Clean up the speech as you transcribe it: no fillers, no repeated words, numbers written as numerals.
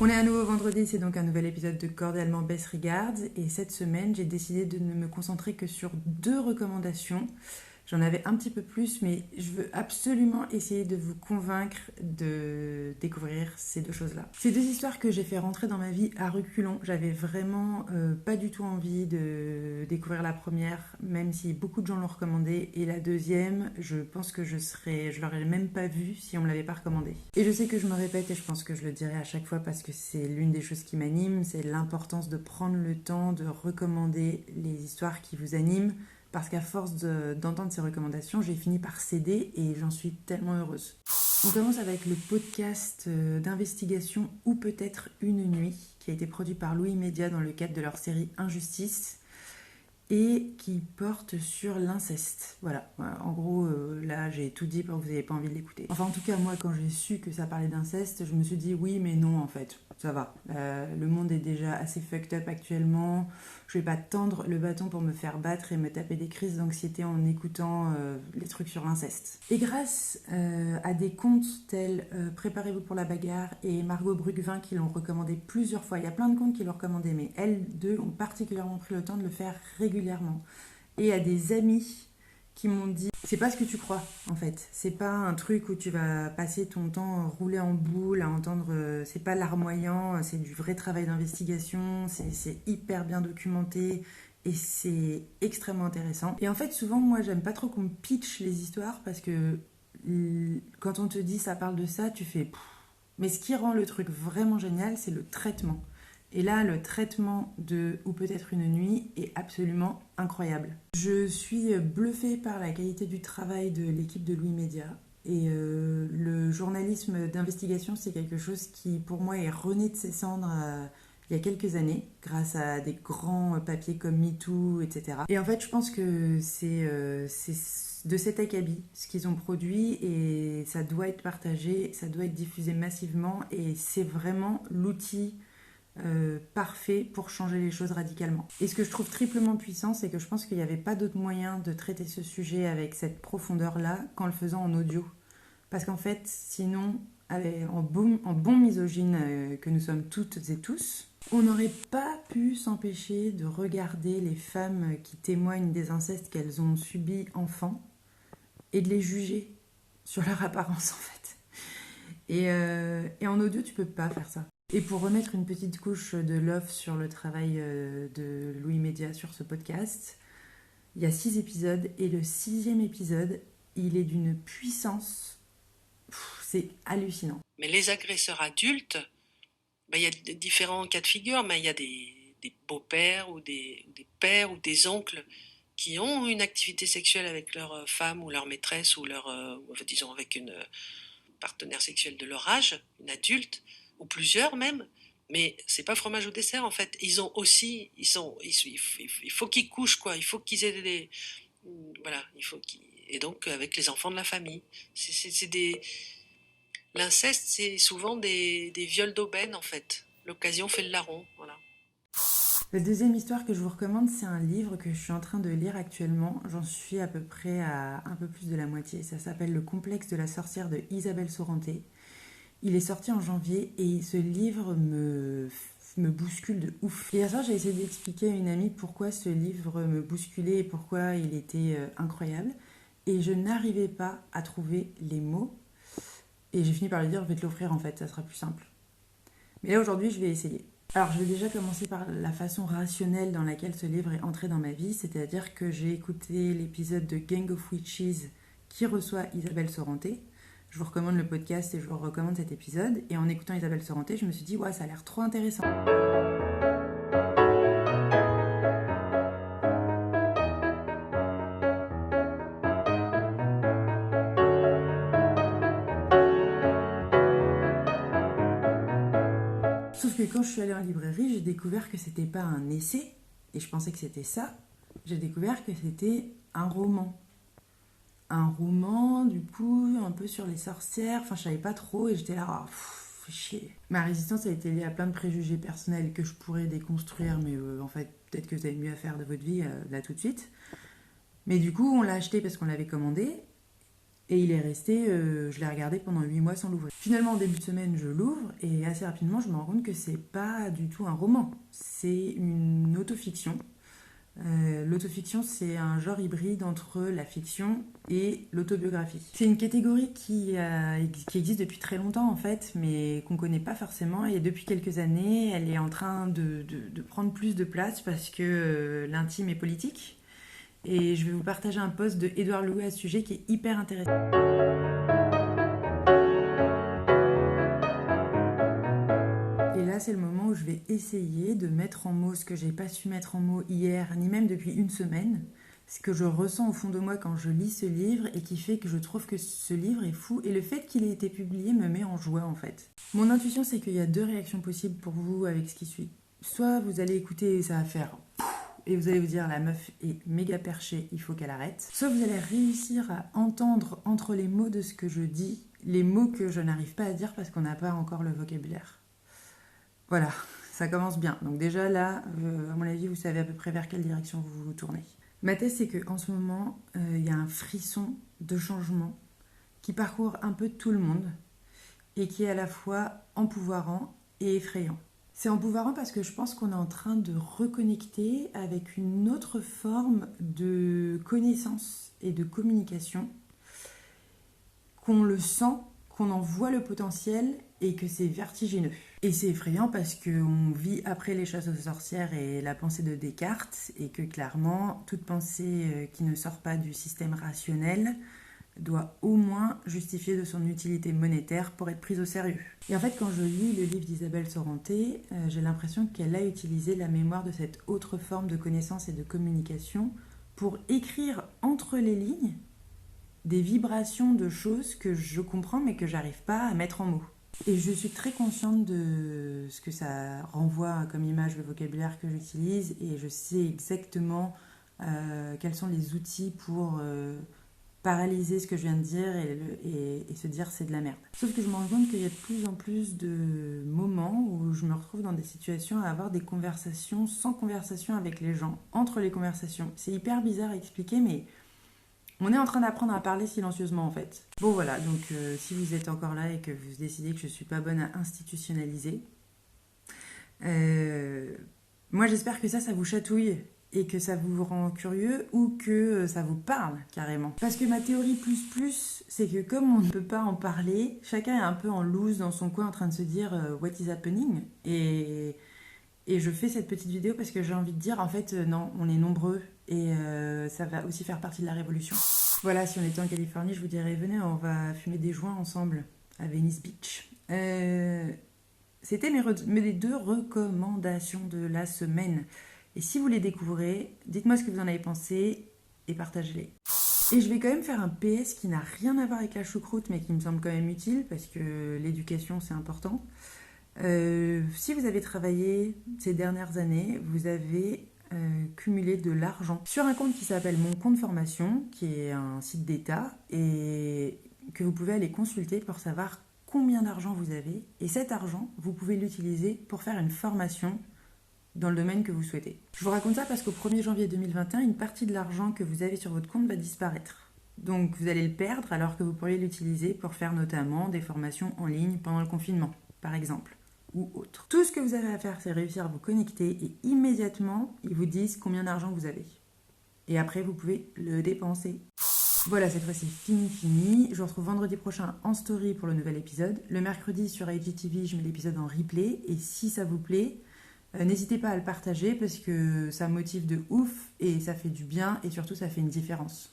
On est à nouveau vendredi, c'est donc un nouvel épisode de Cordialement Best Regards et cette semaine j'ai décidé de ne me concentrer que sur 2 recommandations. J'en avais un petit peu plus mais je veux absolument essayer de vous convaincre de découvrir ces 2 choses-là. Ces 2 histoires que j'ai fait rentrer dans ma vie à reculons, j'avais vraiment pas du tout envie de découvrir la première, même si beaucoup de gens l'ont recommandée, et la deuxième, je pense que je l'aurais même pas vue si on me l'avait pas recommandée. Et je sais que je me répète et je pense que je le dirai à chaque fois parce que c'est l'une des choses qui m'anime, c'est l'importance de prendre le temps de recommander les histoires qui vous animent, parce qu'à force d'entendre ces recommandations, j'ai fini par céder et j'en suis tellement heureuse. On commence avec le podcast d'investigation Ou peut-être une nuit, qui a été produit par Louis Média dans le cadre de leur série Injustice et qui porte sur l'inceste. Voilà, en gros, là j'ai tout dit pour que vous n'ayez pas envie de l'écouter. Enfin en tout cas, moi quand j'ai su que ça parlait d'inceste, je me suis dit oui mais non en fait, ça va. Le monde est déjà assez fucked up actuellement, je vais pas tendre le bâton pour me faire battre et me taper des crises d'anxiété en écoutant les trucs sur l'inceste. Et grâce à des comptes tels Préparez-vous pour la bagarre et Margot Brugvin qui l'ont recommandé plusieurs fois, il y a plein de comptes qui l'ont recommandé, mais elles deux ont particulièrement pris le temps de le faire régulièrement. Et à des amis qui m'ont dit c'est pas ce que tu crois en fait, c'est pas un truc où tu vas passer ton temps roulé en boule à entendre, c'est pas larmoyant, c'est du vrai travail d'investigation, c'est hyper bien documenté et c'est extrêmement intéressant. Et en fait souvent moi j'aime pas trop qu'on me pitch les histoires parce que quand on te dit ça parle de ça tu fais mais ce qui rend le truc vraiment génial c'est le traitement. Et là, le traitement de Ou peut-être une nuit est absolument incroyable. Je suis bluffée par la qualité du travail de l'équipe de Louis Média. Et le journalisme d'investigation, c'est quelque chose qui, pour moi, est rené de ses cendres il y a quelques années, grâce à des grands papiers comme MeToo, etc. Et en fait, je pense que c'est de cet acabit ce qu'ils ont produit et ça doit être partagé, ça doit être diffusé massivement et c'est vraiment l'outil parfait pour changer les choses radicalement. Et ce que je trouve triplement puissant, c'est que je pense qu'il n'y avait pas d'autre moyen de traiter ce sujet avec cette profondeur-là qu'en le faisant en audio. Parce qu'en fait, sinon, en bon misogyne que nous sommes toutes et tous, on n'aurait pas pu s'empêcher de regarder les femmes qui témoignent des incestes qu'elles ont subis enfants et de les juger sur leur apparence en fait. Et en audio, tu peux pas faire ça. Et pour remettre une petite couche de love sur le travail de Louis Média sur ce podcast, il y a 6 épisodes et le 6e épisode, il est d'une puissance, c'est hallucinant. Mais les agresseurs adultes, il y a différents cas de figure, mais il y a des beaux-pères ou des pères ou des oncles qui ont une activité sexuelle avec leur femme ou leur maîtresse ou disons avec une partenaire sexuelle de leur âge, une adulte, ou plusieurs même, mais c'est pas fromage au dessert en fait. Il faut qu'ils couchent quoi, il faut qu'ils aient des, voilà, et donc avec les enfants de la famille. L'inceste, c'est souvent des viols d'aubaine en fait. L'occasion fait le larron, voilà. La deuxième histoire que je vous recommande, c'est un livre que je suis en train de lire actuellement. J'en suis à peu près à un peu plus de la moitié. Ça s'appelle Le complexe de la sorcière de Isabelle Sorrenté. Il est sorti en janvier et ce livre me bouscule de ouf. Hier soir, j'ai essayé d'expliquer à une amie pourquoi ce livre me bousculait et pourquoi il était incroyable. Et je n'arrivais pas à trouver les mots. Et j'ai fini par lui dire, je vais te l'offrir en fait, ça sera plus simple. Mais là, aujourd'hui, je vais essayer. Alors, je vais déjà commencer par la façon rationnelle dans laquelle ce livre est entré dans ma vie, c'est-à-dire que j'ai écouté l'épisode de Gang of Witches qui reçoit Isabelle Sorrenté. Je vous recommande le podcast et je vous recommande cet épisode. Et en écoutant Isabelle Sorrenté, je me suis dit, ouais, ça a l'air trop intéressant. Sauf que quand je suis allée en librairie, j'ai découvert que c'était pas un essai, et je pensais que c'était ça. J'ai découvert que c'était un roman. Un roman, du coup, un peu sur les sorcières. Enfin, je savais pas trop, et j'étais là, fais chier. Ma résistance a été liée à plein de préjugés personnels que je pourrais déconstruire, mais en fait, peut-être que vous avez mieux à faire de votre vie là tout de suite. Mais du coup, on l'a acheté parce qu'on l'avait commandé. Et il est resté, je l'ai regardé pendant 8 mois sans l'ouvrir. Finalement, en début de semaine, je l'ouvre et assez rapidement, je me rends compte que c'est pas du tout un roman. C'est une autofiction. L'autofiction, c'est un genre hybride entre la fiction et l'autobiographie. C'est une catégorie qui existe depuis très longtemps en fait, mais qu'on connaît pas forcément. Et depuis quelques années, elle est en train de prendre plus de place parce que l'intime est politique. Et je vais vous partager un post de Édouard Louis à ce sujet qui est hyper intéressant. Et là, c'est le moment où je vais essayer de mettre en mots ce que j'ai pas su mettre en mots hier, ni même depuis une semaine, ce que je ressens au fond de moi quand je lis ce livre et qui fait que je trouve que ce livre est fou. Et le fait qu'il ait été publié me met en joie en fait. Mon intuition, c'est qu'il y a 2 réactions possibles pour vous avec ce qui suit. Soit vous allez écouter et ça va faire... et vous allez vous dire la meuf est méga perchée, il faut qu'elle arrête. Soit vous allez réussir à entendre entre les mots de ce que je dis, les mots que je n'arrive pas à dire parce qu'on n'a pas encore le vocabulaire. Voilà, ça commence bien. Donc déjà là, à mon avis, vous savez à peu près vers quelle direction vous vous tournez. Ma thèse, c'est qu'en ce moment, il y a un frisson de changement qui parcourt un peu tout le monde et qui est à la fois empouvoirant et effrayant. C'est empouvoirant parce que je pense qu'on est en train de reconnecter avec une autre forme de connaissance et de communication, qu'on le sent, qu'on en voit le potentiel et que c'est vertigineux. Et c'est effrayant parce qu'on vit après les chasses aux sorcières et la pensée de Descartes et que clairement, toute pensée qui ne sort pas du système rationnel doit au moins justifier de son utilité monétaire pour être prise au sérieux. Et en fait, quand je lis le livre d'Isabelle Sorrenté, j'ai l'impression qu'elle a utilisé la mémoire de cette autre forme de connaissance et de communication pour écrire entre les lignes des vibrations de choses que je comprends mais que j'arrive pas à mettre en mots. Et je suis très consciente de ce que ça renvoie comme image, le vocabulaire que j'utilise, et je sais exactement quels sont les outils pour... paralyser ce que je viens de dire et se dire c'est de la merde. Sauf que je me rends compte qu'il y a de plus en plus de moments où je me retrouve dans des situations à avoir des conversations sans conversation avec les gens, entre les conversations. C'est hyper bizarre à expliquer, mais on est en train d'apprendre à parler silencieusement en fait. Bon voilà, donc si vous êtes encore là et que vous décidez que je suis pas bonne à institutionnaliser, moi j'espère que ça vous chatouille et que ça vous rend curieux ou que ça vous parle carrément. Parce que ma théorie plus, c'est que comme on ne peut pas en parler, chacun est un peu en loose dans son coin en train de se dire what is happening, et je fais cette petite vidéo parce que j'ai envie de dire en fait non, on est nombreux et ça va aussi faire partie de la révolution. Voilà, si on était en Californie, je vous dirais venez, on va fumer des joints ensemble à Venice Beach. C'était mes 2 recommandations de la semaine. Et si vous les découvrez, dites-moi ce que vous en avez pensé et partagez-les. Et je vais quand même faire un PS qui n'a rien à voir avec la choucroute, mais qui me semble quand même utile, parce que l'éducation, c'est important. Si vous avez travaillé ces dernières années, vous avez cumulé de l'argent sur un compte qui s'appelle Mon Compte Formation, qui est un site d'État, et que vous pouvez aller consulter pour savoir combien d'argent vous avez. Et cet argent, vous pouvez l'utiliser pour faire une formation dans le domaine que vous souhaitez. Je vous raconte ça parce qu'au 1er janvier 2021, une partie de l'argent que vous avez sur votre compte va disparaître. Donc vous allez le perdre alors que vous pourriez l'utiliser pour faire notamment des formations en ligne pendant le confinement, par exemple, ou autre. Tout ce que vous avez à faire, c'est réussir à vous connecter et immédiatement, ils vous disent combien d'argent vous avez. Et après, vous pouvez le dépenser. Voilà, cette fois c'est fini. Je vous retrouve vendredi prochain en story pour le nouvel épisode. Le mercredi sur IGTV, je mets l'épisode en replay. Et si ça vous plaît, n'hésitez pas à le partager parce que ça motive de ouf et ça fait du bien et surtout ça fait une différence.